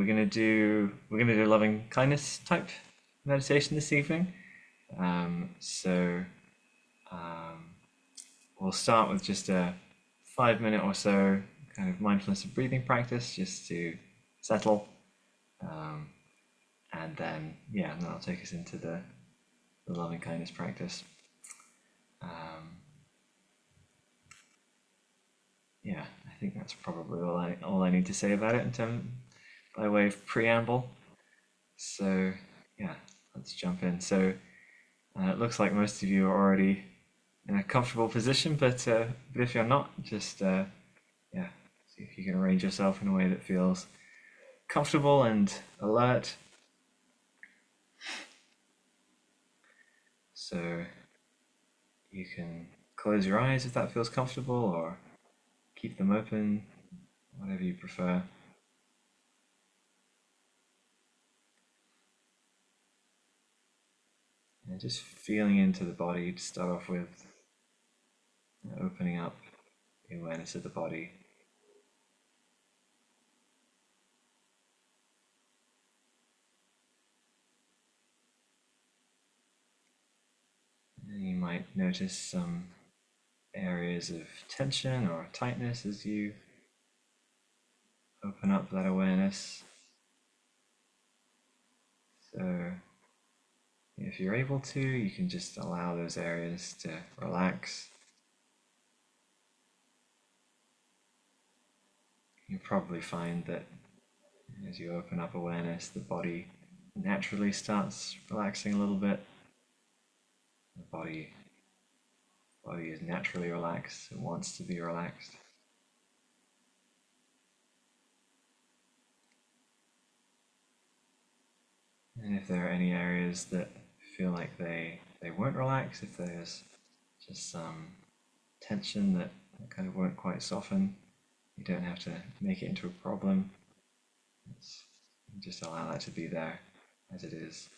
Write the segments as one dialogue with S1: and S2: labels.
S1: we're gonna do a loving kindness type meditation this evening. So we'll start with just a 5 minute or so kind of mindfulness and breathing practice just to settle. And then I'll take us into the loving kindness practice. I think that's probably all I need to say about it by way of preamble. So let's jump in. So it looks like most of you are already in a comfortable position, but if you're not, just see if you can arrange yourself in a way that feels comfortable and alert. So you can close your eyes if that feels comfortable, or keep them open, whatever you prefer. And just feeling into the body to start off with, opening up the awareness of the body. And you might notice some areas of tension or tightness as you open up that awareness. So if you're able to, you can just allow those areas to relax. You'll probably find that as you open up awareness, the body naturally starts relaxing a little bit. The body is naturally relaxed. It wants to be relaxed. And if there are any areas that feel like they won't relax, if there's just some tension that kind of won't quite soften, you don't have to make it into a problem. Just allow that to be there as it is.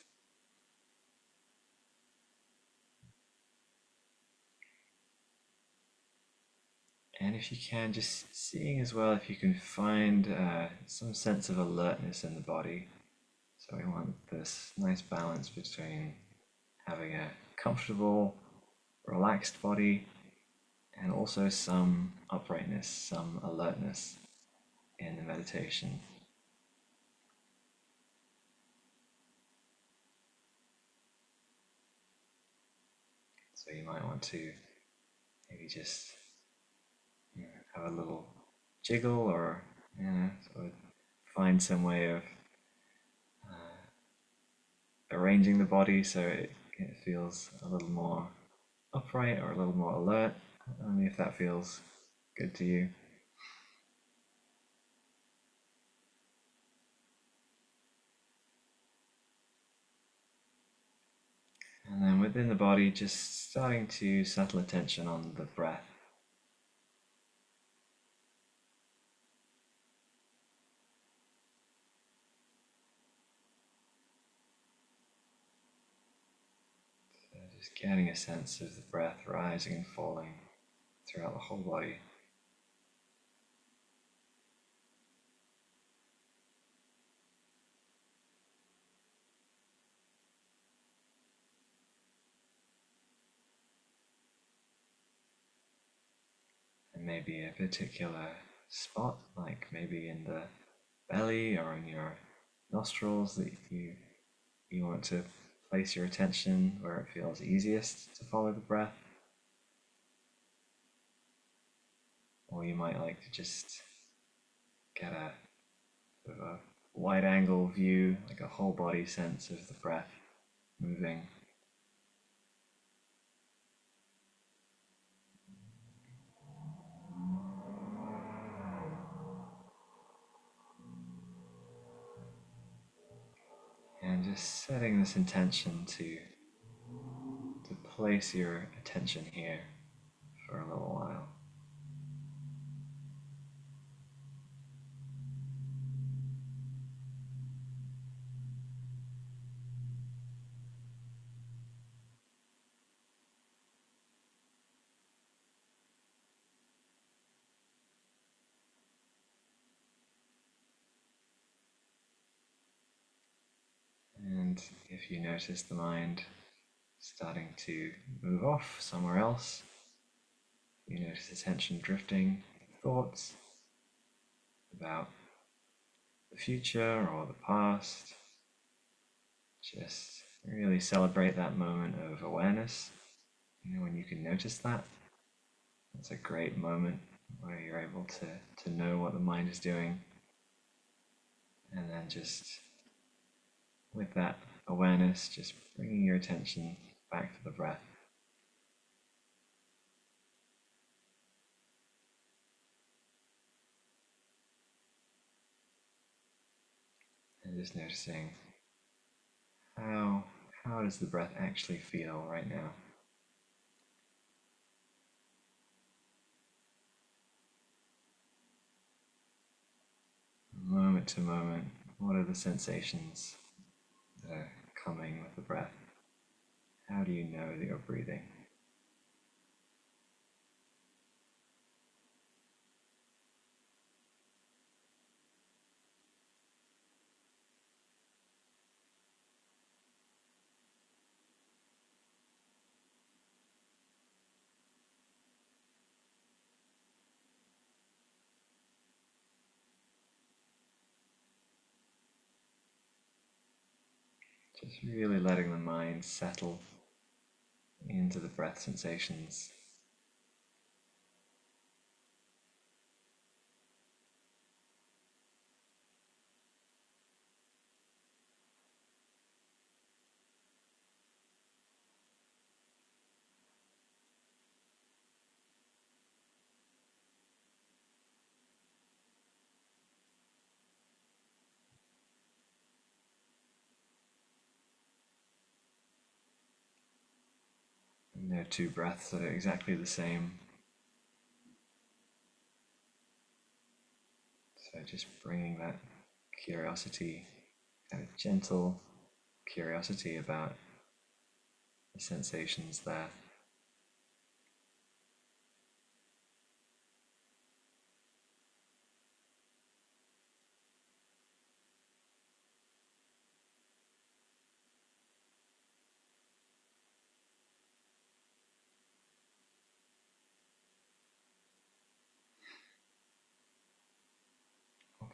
S1: And if you can, just seeing as well if you can find some sense of alertness in the body. So we want this nice balance between having a comfortable, relaxed body and also some uprightness, some alertness in the meditation. So you might want to maybe just have a little jiggle, or sort of find some way of arranging the body so it feels a little more upright or a little more alert, only if that feels good to you. And then within the body, just starting to settle attention on the breath. So just getting a sense of the breath rising and falling throughout the whole body. And maybe a particular spot, like maybe in the belly or in your nostrils, that you want to place your attention where it feels easiest to follow the breath. Or you might like to just get a wide angle view, like a whole body sense of the breath moving. And just setting this intention to place your attention here for a little while. And if you notice the mind starting to move off somewhere else, you notice attention drifting, thoughts about the future or the past, just really celebrate that moment of awareness. When you can notice that, that's a great moment where you're able to know what the mind is doing. And then just with that awareness, just bringing your attention back to the breath. And just noticing how does the breath actually feel right now? Moment to moment, what are the sensations that are coming with the breath? How do you know that you're breathing? Just really letting the mind settle into the breath sensations. And there are two breaths that are exactly the same. So just bringing that curiosity, kind of gentle curiosity about the sensations there.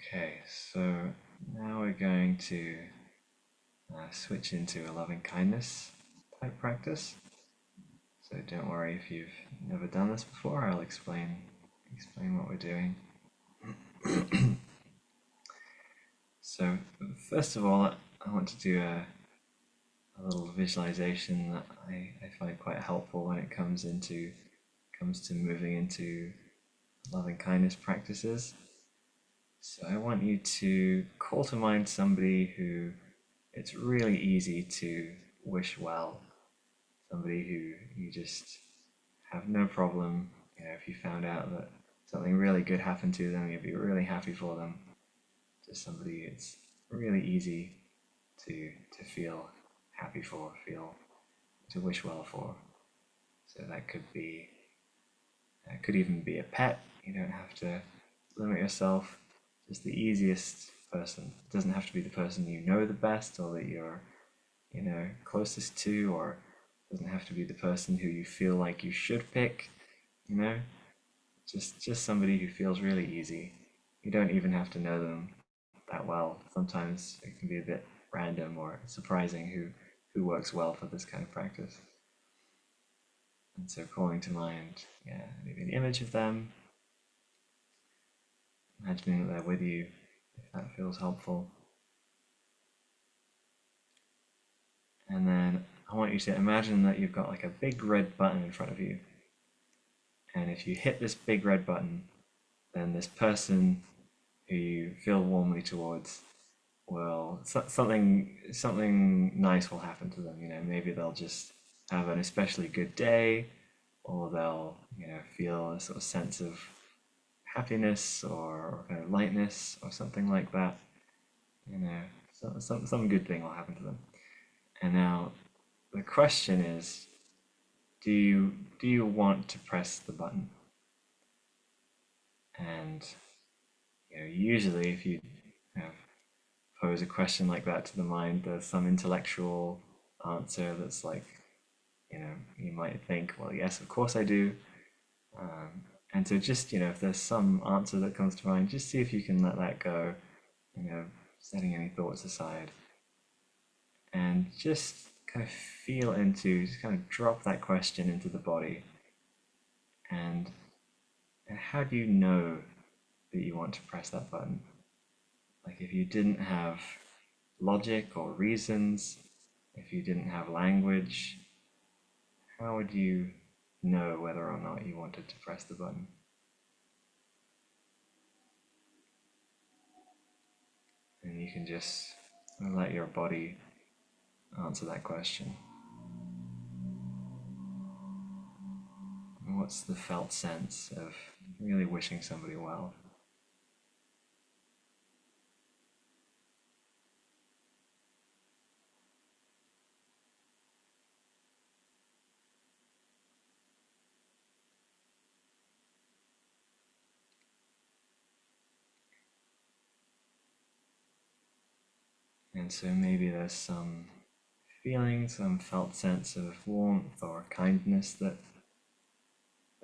S1: Okay, so now we're going to switch into a loving kindness type practice. So don't worry if you've never done this before. I'll explain what we're doing. So first of all, I want to do a little visualization that I find quite helpful when it comes to moving into loving kindness practices. So I want you to call to mind somebody who it's really easy to wish well, somebody who you just have no problem, if you found out that something really good happened to them, you'd be really happy for them. Just somebody it's really easy to feel happy for, to wish well for. So that could be, it could even be a pet. You don't have to limit yourself. Just the easiest person. It doesn't have to be the person you know the best or that you're, closest to, or it doesn't have to be the person who you feel like you should pick, just somebody who feels really easy. You don't even have to know them that well. Sometimes it can be a bit random or surprising who works well for this kind of practice. And so calling to mind, maybe an image of them, imagining that they're with you, if that feels helpful. And then I want you to imagine that you've got like a big red button in front of you. And if you hit this big red button, then this person who you feel warmly towards will something nice will happen to them. Maybe they'll just have an especially good day, or they'll feel a sort of sense of happiness or kind of lightness or something like that. Some good thing will happen to them. And now the question is, do you want to press the button? And usually if you have pose a question like that to the mind, there's some intellectual answer that's like, you might think, well, yes, of course I do. And so just, if there's some answer that comes to mind, just see if you can let that go, setting any thoughts aside. And just kind of feel into, just kind of drop that question into the body. And how do you know that you want to press that button? Like if you didn't have logic or reasons, if you didn't have language, how would you know whether or not you wanted to press the button? And you can just let your body answer that question. What's the felt sense of really wishing somebody well? And so maybe there's some feeling, some felt sense of warmth or kindness that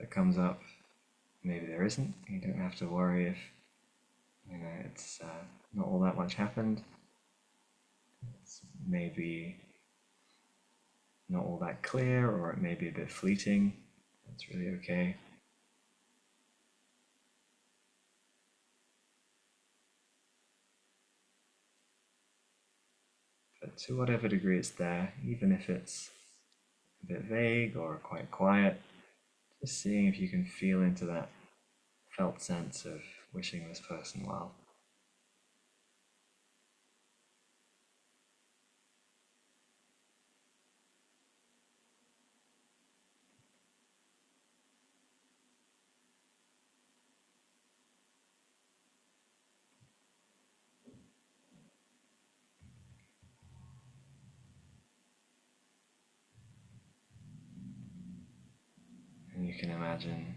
S1: comes up. Maybe there isn't. You don't have to worry if it's not all that much happened. It's maybe not all that clear, or it may be a bit fleeting. That's really okay. But to whatever degree it's there, even if it's a bit vague or quite quiet, just seeing if you can feel into that felt sense of wishing this person well. And you can imagine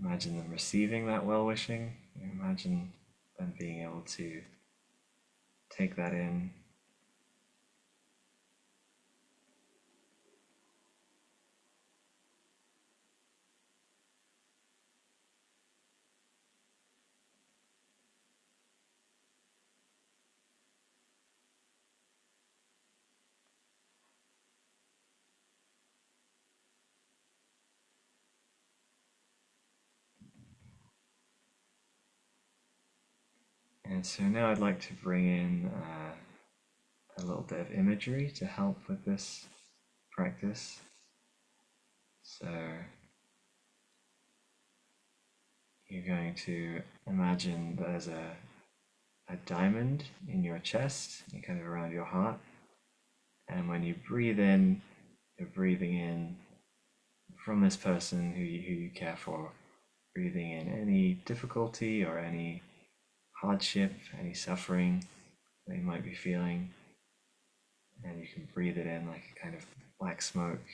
S1: them receiving that well wishing. Imagine them being able to take that in. And so now I'd like to bring in a little bit of imagery to help with this practice. So you're going to imagine there's a diamond in your chest, kind of around your heart. And when you breathe in, you're breathing in from this person who you care for, breathing in any difficulty or any hardship, any suffering that you might be feeling. And you can breathe it in like a kind of black smoke.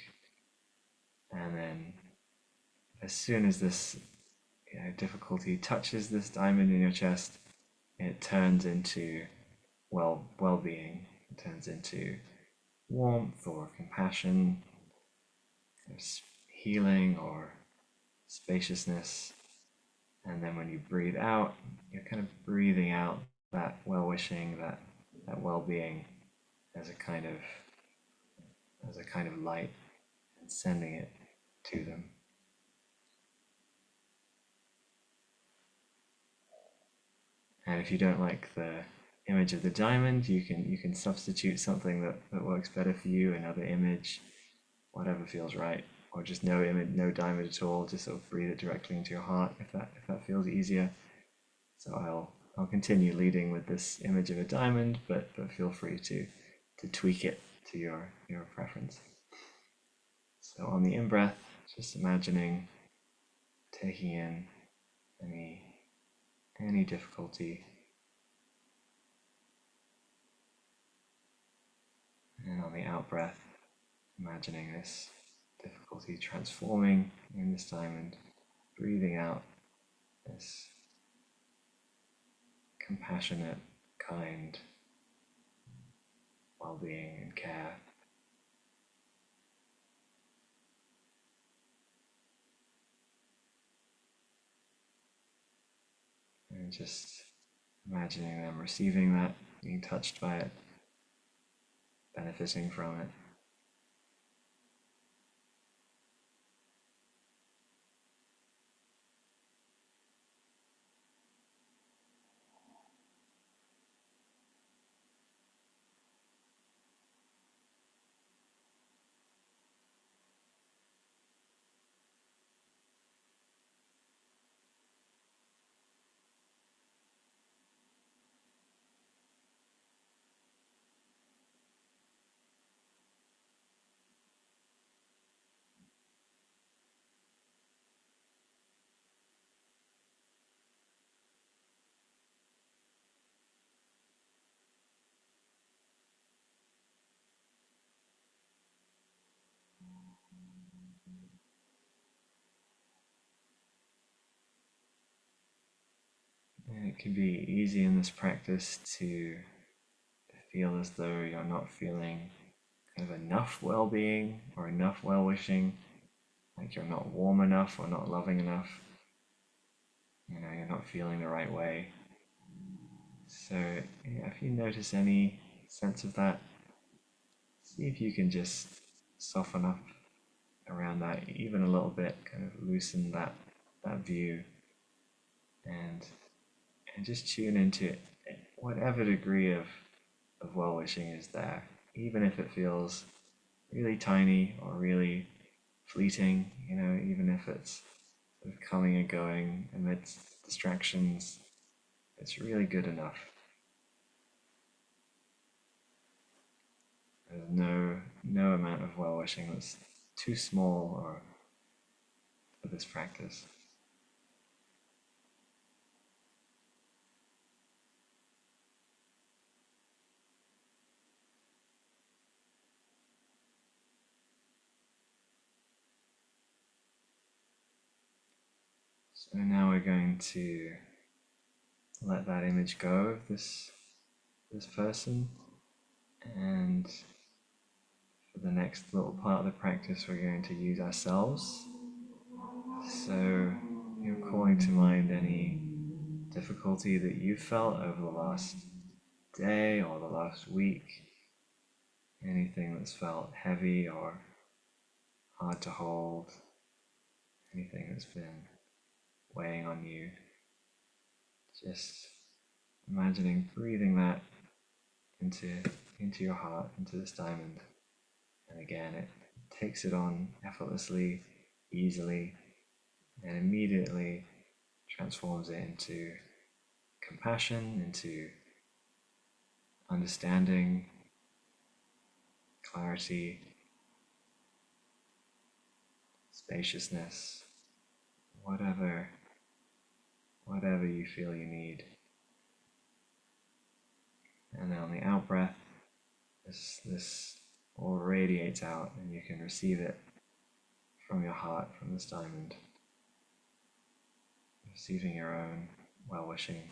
S1: And then as soon as this difficulty touches this diamond in your chest, it turns into well-being. It turns into warmth or compassion, or healing or spaciousness. And then when you breathe out, you're kind of breathing out that well-wishing, that well-being as a kind of light, and sending it to them. And if you don't like the image of the diamond, you can substitute something that works better for you, another image, whatever feels right, or just no image, no diamond at all. Just sort of breathe it directly into your heart if that feels easier. So I'll continue leading with this image of a diamond, but feel free to tweak it to your preference. So on the in-breath, just imagining taking in any difficulty, and on the out-breath, imagining this difficulty transforming in this diamond, breathing out this compassionate, kind well-being and care. And just imagining them receiving that, being touched by it, benefiting from it. And it can be easy in this practice to feel as though you're not feeling kind of enough well-being or enough well-wishing, like you're not warm enough or not loving enough. You're not feeling the right way. So yeah, if you notice any sense of that, see if you can just soften up around that even a little bit, kind of loosen that view, and just tune into it, whatever degree of well-wishing is there, even if it feels really tiny or really fleeting, even if it's sort of coming and going amidst distractions, it's really good enough. There's no amount of well-wishing that's too small or for this practice. So now we're going to let that image go of this person, and for the next little part of the practice we're going to use ourselves. So you're calling to mind any difficulty that you've felt over the last day or the last week, anything that's felt heavy or hard to hold, anything that's been weighing on you. Just imagining breathing that into your heart, into this diamond. And again, it takes it on effortlessly, easily, and immediately transforms it into compassion, into understanding, clarity, spaciousness, whatever you feel you need. And then on the out breath, this all radiates out, and you can receive it from your heart, from this diamond, receiving your own well-wishing.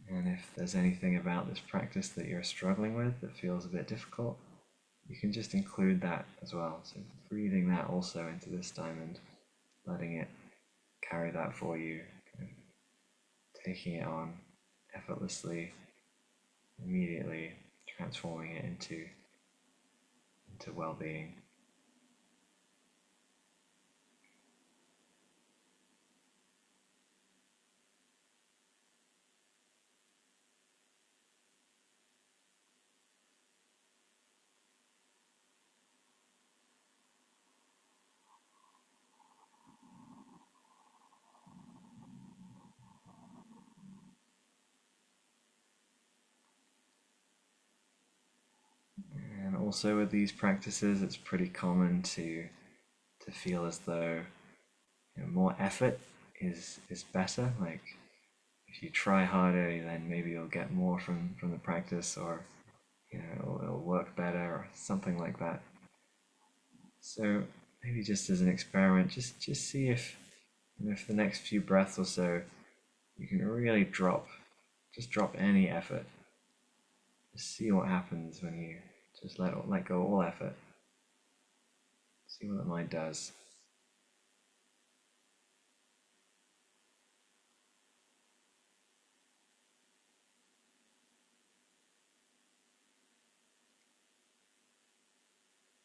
S1: And if there's anything about this practice that you're struggling with that feels a bit difficult, you can just include that as well. So breathing that also into this diamond, letting it carry that for you, kind of taking it on effortlessly, immediately transforming it into well-being. And also with these practices, it's pretty common to to feel as though more effort is better. Like if you try harder, then maybe you'll get more from the practice, or it'll work better, or something like that. So maybe just as an experiment, just see if for the next few breaths or so, you can really drop any effort. Just see what happens when you just let go all effort. See what the mind does.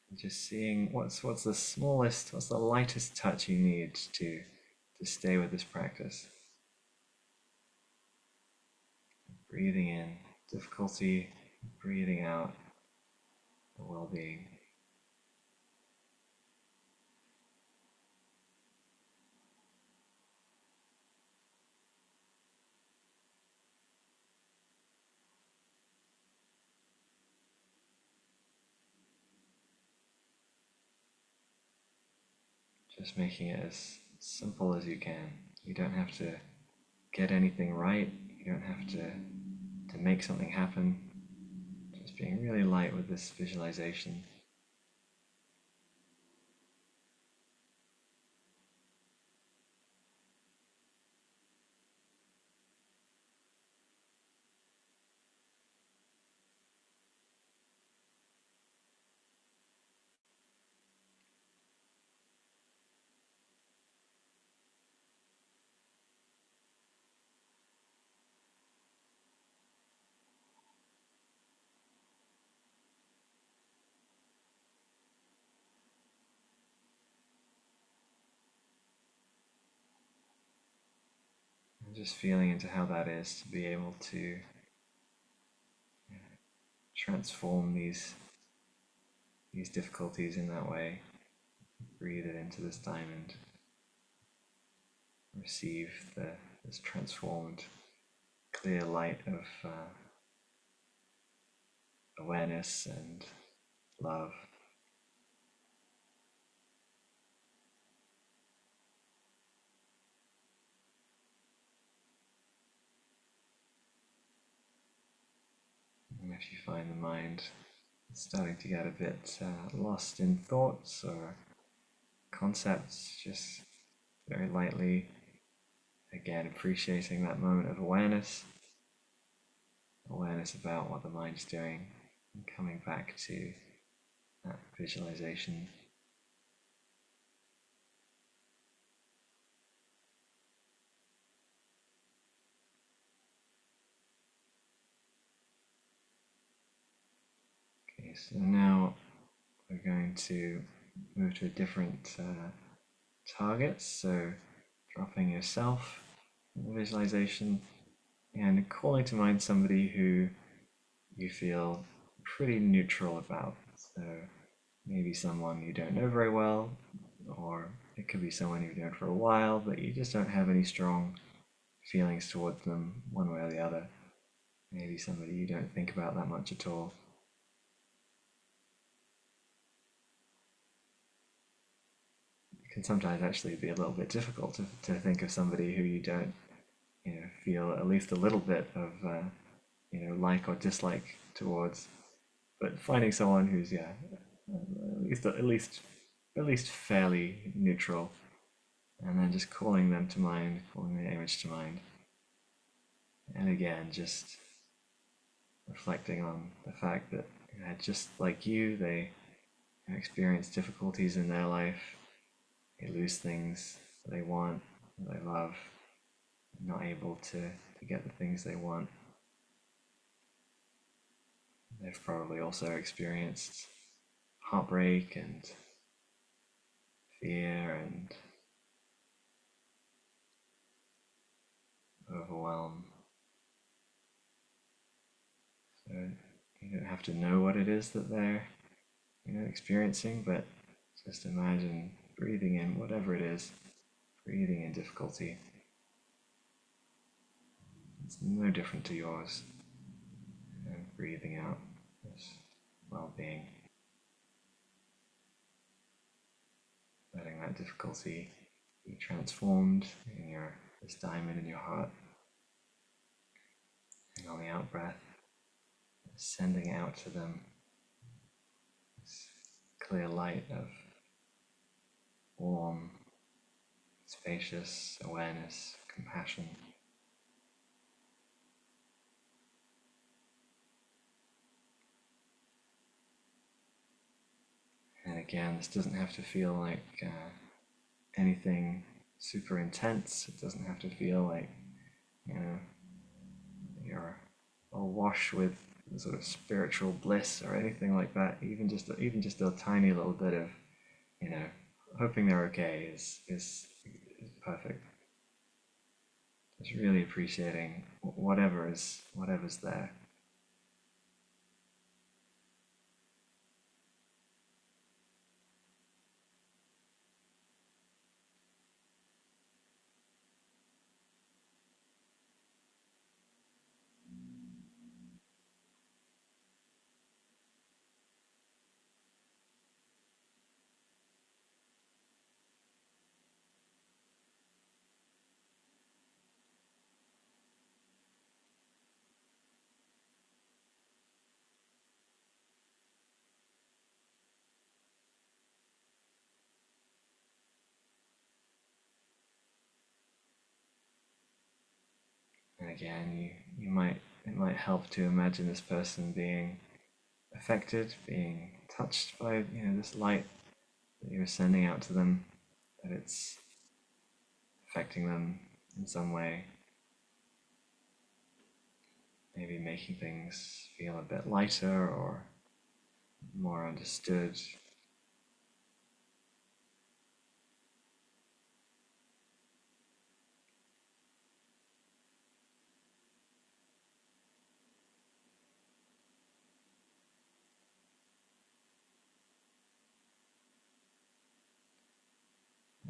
S1: And just seeing what's the smallest, what's the lightest touch you need to stay with this practice. Breathing in difficulty, breathing out the well-being. Just making it as simple as you can. You don't have to get anything right. You don't have to make something happen. Just being really light with this visualization. And just feeling into how that is to be able to transform these difficulties in that way. Breathe it into this diamond. Receive this transformed, clear light of awareness and love. And if you find the mind starting to get a bit lost in thoughts or concepts, just very lightly, again, appreciating that moment of awareness about what the mind's doing, and coming back to that visualization. Okay, so now we're going to move to a different target. So dropping yourself in the visualization and calling to mind somebody who you feel pretty neutral about. So maybe someone you don't know very well, or it could be someone you've known for a while, but you just don't have any strong feelings towards them one way or the other. Maybe somebody you don't think about that much at all. It can sometimes actually be a little bit difficult to think of somebody who you don't feel at least a little bit of like or dislike towards. But finding someone who's at least fairly neutral, and then just calling them to mind, calling the image to mind, and again just reflecting on the fact that just like you, they experience difficulties in their life. They lose things they want, they love, not able to get the things they want. They've probably also experienced heartbreak and fear and overwhelm. So you don't have to know what it is that they're experiencing, but just imagine breathing in whatever it is, breathing in difficulty. It's no different to yours. And breathing out this well-being. letting that difficulty be transformed in this diamond in your heart. And on the out breath, sending out to them this clear light of warm, spacious awareness, compassion. And again, this doesn't have to feel like anything super intense. It doesn't have to feel like, you're awash with sort of spiritual bliss or anything like that. Even just a tiny little bit of, hoping they're okay is perfect. Just really appreciating whatever's there. And again, it might help to imagine this person being affected, being touched by this light that you're sending out to them, that it's affecting them in some way, maybe making things feel a bit lighter or more understood.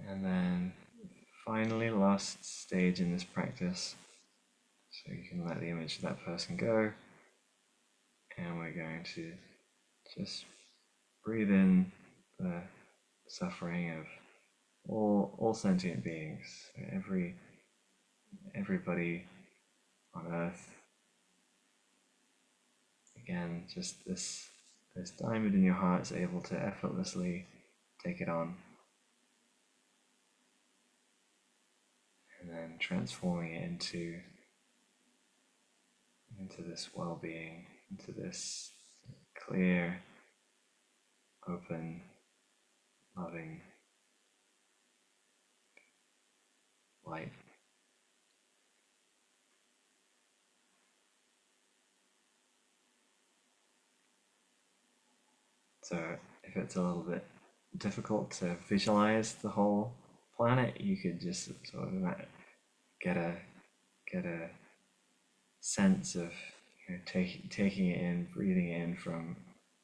S1: And then finally, last stage in this practice, so you can let the image of that person go, and we're going to just breathe in the suffering of all sentient beings, everybody on earth. Again, just this diamond in your heart is able to effortlessly take it on, and then transforming it into this well-being, into this clear, open, loving light. So if it's a little bit difficult to visualize the whole planet, you could just sort of get a sense of taking it in, breathing it in from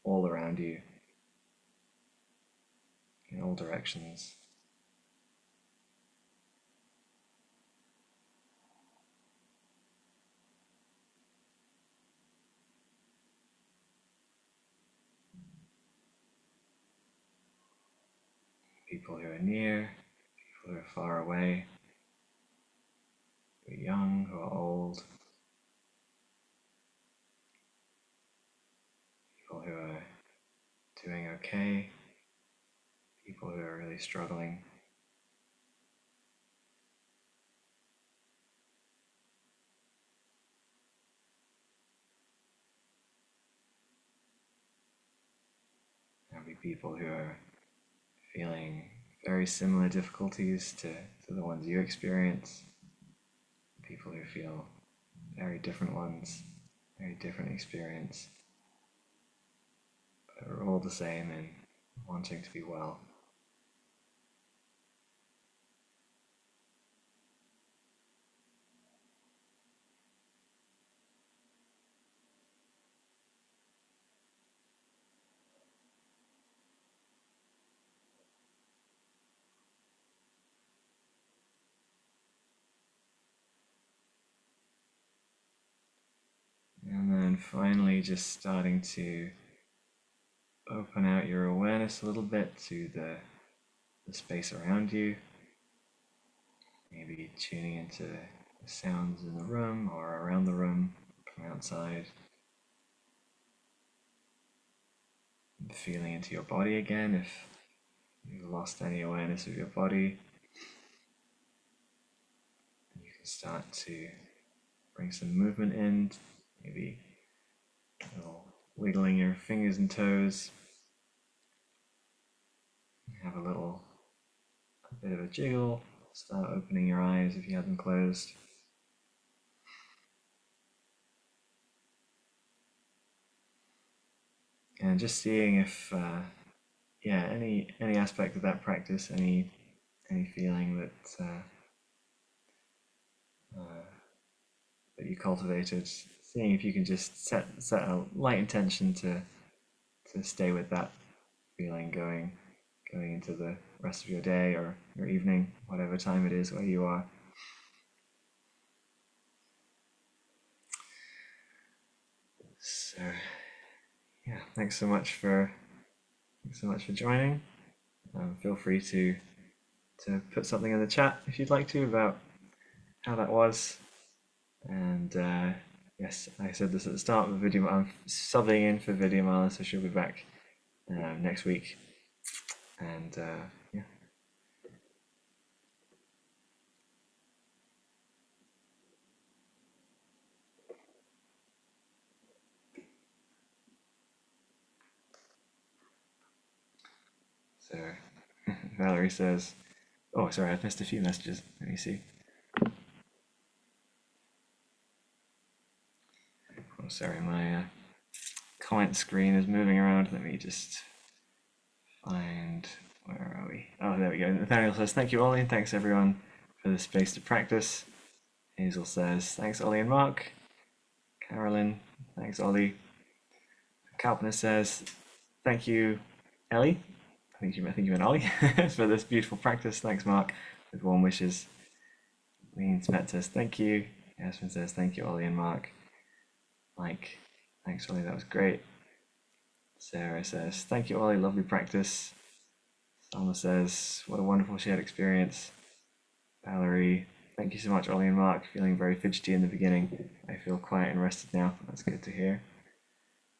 S1: all around you, in all directions. People who are near, people who are far away, who are young, who are old, people who are doing okay, people who are really struggling. There'll be people who are feeling very similar difficulties to the ones you experience, people who feel very different ones, very different experience, but we're all the same in wanting to be well. And then finally, just starting to open out your awareness a little bit to the the space around you. Maybe tuning into the sounds in the room or around the room from outside. And feeling into your body again if you've lost any awareness of your body. And you can start to bring some movement in, maybe a little wiggling your fingers and toes. Have a bit of a jiggle. Start opening your eyes if you have them closed. And just seeing if, any aspect of that practice, any feeling that that you cultivated, seeing if you can just set a light intention to stay with that feeling going into the rest of your day or your evening, whatever time it is where you are. So, yeah, thanks so much for joining. Feel free to put something in the chat if you'd like to about how that was. And yes, I said this at the start of the video. I'm subbing in for Vidyamala, so she'll be back next week. And yeah. So Valerie says, oh, sorry, I've missed a few messages. Let me see. Oh, sorry, my comment screen is moving around. Let me just find, where are we? Oh, there we go. Nathaniel says, thank you, Ollie, and thanks everyone for the space to practice. Hazel says, thanks, Ollie and Mark. Carolyn, thanks, Ollie. Kalpana says, thank you, Ellie. I think you meant Ollie for this beautiful practice. Thanks, Mark, with warm wishes. Lean Smet says, thank you. Yasmin says, thank you, Ollie and Mark. Mike, thanks, Ollie, that was great. Sarah says, thank you, Ollie, lovely practice. Salma says, what a wonderful shared experience. Valerie, thank you so much, Ollie and Mark. Feeling very fidgety in the beginning. I feel quiet and rested now. That's good to hear.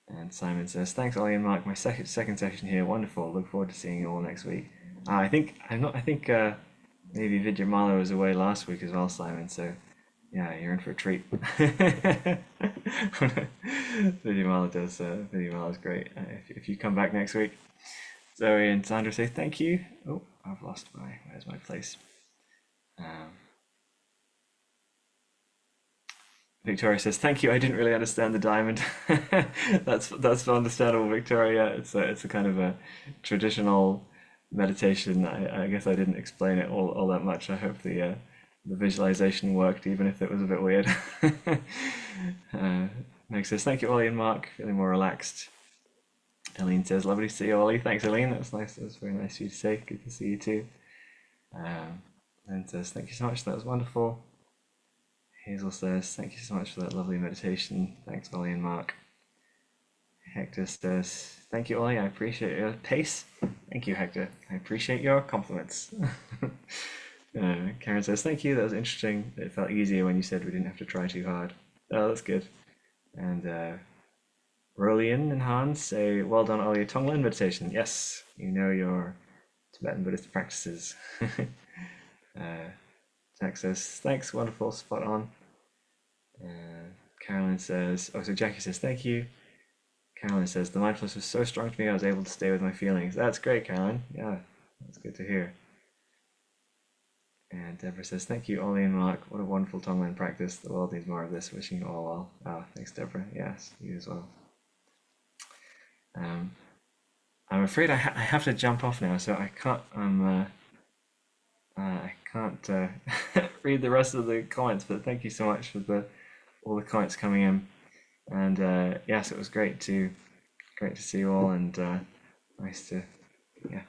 S1: And Simon says, thanks, Ollie and Mark. My second session here. Wonderful. Look forward to seeing you all next week. I think maybe Vidyamala was away last week as well, Simon. So yeah, you're in for a treat. Vidyamala is great. If you come back next week. Zoe and Sandra say thank you. Oh, I've lost where's my place? Victoria says, thank you, I didn't really understand the diamond. That's understandable, Victoria. It's a kind of a traditional meditation. I guess I didn't explain it all that much. I hope the visualization worked, even if it was a bit weird. Meg says, thank you, Ollie and Mark. Feeling more relaxed. Eileen says, lovely to see you, Ollie. Thanks, Eileen. That's nice. That's very nice of you to say. Good to see you too. And says, thank you so much. That was wonderful. Hazel says, thank you so much for that lovely meditation. Thanks, Ollie and Mark. Hector says, thank you, Ollie. I appreciate your pace. Thank you, Hector. I appreciate your compliments. Karen says, thank you. That was interesting. It felt easier when you said we didn't have to try too hard. Oh, that's good. And Rolian and Hans say, well done, Ollie. Tonglen meditation. Yes, you know your Tibetan Buddhist practices. Jack says, thanks, wonderful, spot on. Carolyn says, so Jackie says, thank you. Carolyn says, the mindfulness was so strong to me, I was able to stay with my feelings. That's great, Carolyn. Yeah, that's good to hear. And Deborah says, thank you, Ollie and Mark. What a wonderful Tonglen practice. The world needs more of this. Wishing you all well. Oh, thanks, Deborah. Yes, you as well. I'm afraid I have to jump off now, so I can't. I can't read the rest of the comments, but thank you so much for all the comments coming in. And yes, it was great to see you all, and nice to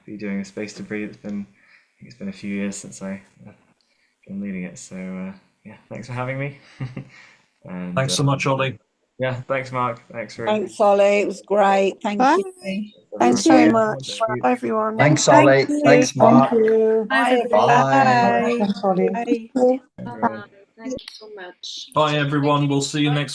S1: be doing a space to breathe. It's been a few years since I've been leading it, so yeah, thanks for having me. And
S2: thanks so much, Ollie.
S1: Yeah, thanks, Mark. Thanks, Ruth.
S2: Thanks, Ollie. It was great. Thank
S3: Bye.
S2: you.
S3: Thanks very much. Bye, everyone.
S4: Thanks, Ollie.
S2: Thank you.
S4: Thanks, Mark.
S2: Thank you.
S3: Bye, everybody.
S4: Bye.
S3: Bye.
S5: Thanks, Ollie.
S3: Bye.
S1: Everyone.
S6: Thank you so much.
S7: Bye, everyone. We'll see you next